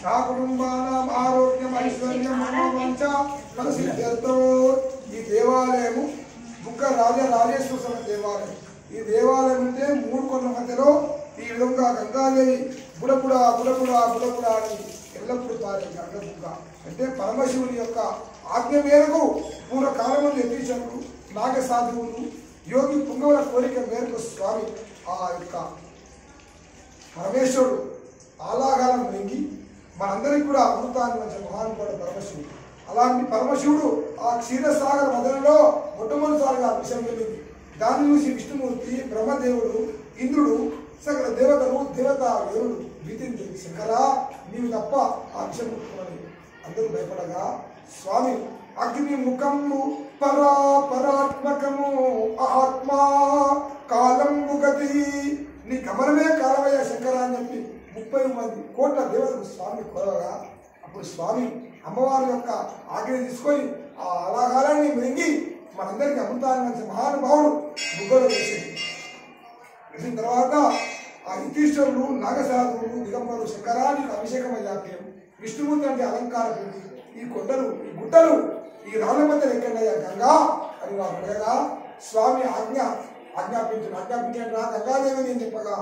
నా కుటుంబానాం ఆరోగ్యం ఐశ్వర్యం మనోవాంఛ ఫలసిద్ధ్యర్థో. ఈ దేవాలయము బుక్క రాజరాజేశ్వర స్వామి దేవాలయం. ఈ దేవాలయం అంటే 3 కొండల మధ్యలో ఈ విధంగా గంగాదేవి బుడబుడా బుడబుడా బుడబుడా అని ఎల్లప్పుడూ పారే గంగబుగ్గ అంటే పరమశివుని యొక్క ఆజ్ఞ మేరకు పూర్వకాలంలో యతీశ్వరుడు నాగసాధువులు యోగి పుంగవుల కోరిక మేరకు స్వామి ఆ యొక్క పరమేశ్వరుడు ఆలాగాలను వెంగి మనందరికీ కూడా అమృతాన్ని మంచి మహానుభావుడు పరమశివుడు. అలాంటి పరమశివుడు ఆ క్షీరసాగర మదనలో మొట్టమొదటిసారిగా విషయం వెళ్ళింది. దాన్ని చూసి విష్ణుమూర్తి బ్రహ్మదేవుడు ఇంద్రుడు సకల దేవతలు దేవతా వీరుడు భీతిని శంకరా నీవు తప్ప ఆ విషయం ముట్టుకోని అందరూ భయపడగా స్వామి అగ్ని ముఖము పరాత్మకము ఆత్మా కాలంబు గతి నీ గమనమే కాలమయ్యా శంకర అని చెప్పి 30 కోట్ల దేవతలు స్వామిని కోరగా అప్పుడు స్వామి అమ్మవారి యొక్క ఆజ్ఞ తీసుకొని ఆ అలాగాలని మింగి మనందరికీ అమృతాన్ని మహానుభావుడు బుగ్గలో వేసింది. వేసిన తర్వాత ఆ యతీశ్వరుడు నాగసాధువులు దిగంబరుడు శంకరానికి అభిషేకం అయ్యాకేం విష్ణుమూర్తి అంటే అలంకారం ఈ కొండలు ఈ గుట్టలు ఈ రాళ్ళ మధ్య ఎక్కడయ్యా గంగా అని వారు అడగగా స్వామి ఆజ్ఞాపించిన గంగాదేవి నేను చెప్పగా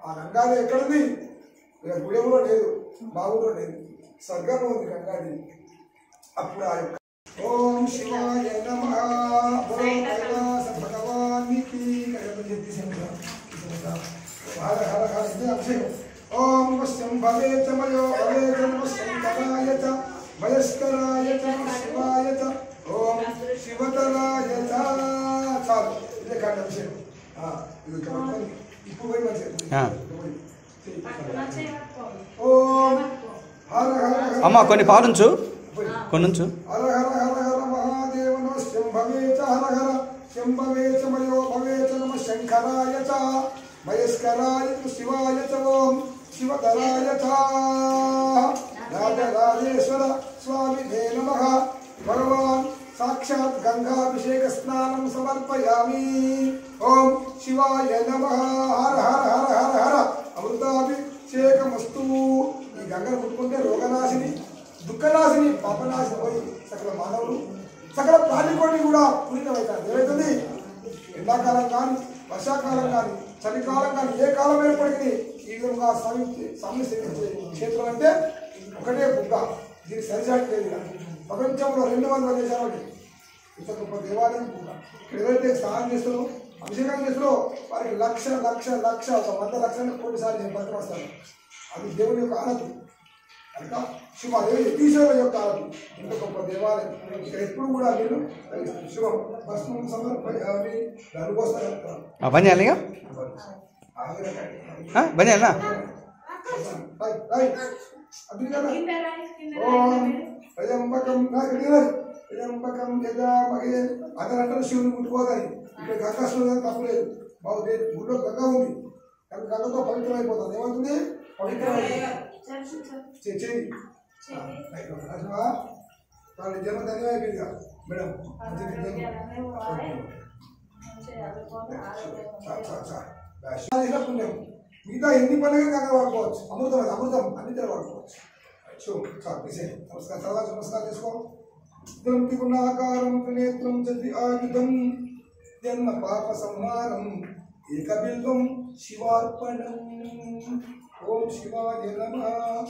ఆ గంగాదేవి ఎక్కడుంది? గుడెంలో లేదు, బావులో లేదు, స్వర్గంలో ఉంది గంగాదేవి. అప్పుడు ఆ యొక్క ఓం శివాయ నమః ఓం కైలాస భగవానికి హర హర హర అభిషేకం. ఓం వశ్యం భవే చ మయో భవే జన్మశంకరాయ చ వయస్కరాయ చ శివాయ చ ఓం శివతరాయ చ. చాలు ఇదే కాదు అభిషేకం. ఇప్పుడు పోయి మంచిగా ఓం హర హర అమ్మ కొన్ని పాలుంచు కొన్నుంచు. హర హర హర హర మహాదేవ నమ శంభవే చ హర హర శంభవే చ మయో భవే చ నమ శంకరాయ చ వయస్కరాయ చ శివాయ చ ఓం శివతరాయ చ. రాజరాజేశ్వర స్వామినే నమః. భగవాన్ సాక్షాత్ గంగాభిషేక స్నానం సమర్పయామి. ఓం శివాయ నమః. హర హర హర హర హర అమృతాభిషేకమస్తు. ఈ గంగను ముట్టుకుంటే రోగనాశిని దుఃఖనాశిని పాపనాశిని పోయి సకల మానవులు సకల ప్రాణికోటి కూడా పూరితమవుతారు. ఏమవుతుంది? ఎండాకాలం కానీ వర్షాకాలం కానీ చలికాలం కానీ ఏ కాలం ఏర్పడితే ఈ విధంగా స్వామి సేవించే క్షేత్రం అంటే ఒకటే బుగ్గ. దీనికి సరిసాటి లేదు. ప్రపంచంలో 200 దేశాలు ఇంత గొప్ప దేవాలయం బుగ్గ. ఇక్కడ ఎవరైతే స్నానం చేస్తారో అభిషేకం చేస్తారో వారికి లక్ష లక్ష లక్ష 100 లక్షల కోటి సార్లు నేను పక్కన వస్తాను. అది దేవుని యొక్క ఆనతి కనుక శివాదేవి యతీశ్వరుల యొక్క ఆనతి. ఇంత గొప్ప దేవాలయం ఇక్కడ ఎప్పుడు కూడా నేను శివం భస్మం సమర్పయామి దానికోసం పని చేయాలి పని చేయాలా అతనంటారు శివుని ముట్టుకోదని. ఇక్కడ గంగాశ్వరం తప్పలేదు. బాబు గుడిలో గంగా ఉంది కానీ గంగతో పవిత్రమైపోతుంది. ఏమవుతుంది? పవిత్రమైంది వాళ్ళ జన్మ ధన్యమైపోయింది కదా మేడం. పుణ్యం మిగతా ఎన్ని పనులు గంగ వాడుకోవచ్చు. అమృతం అది అమృతం అన్నింటిలో వాడుకోవచ్చు. నమస్కారం చాలా నమస్కారం చేసుకో. గుణాకారం త్రినేత్రం చది ఆయుధం జన్మ పాప సంహారం ఏకబిల్వం శివార్పణం. ఓం శివాయ నమః.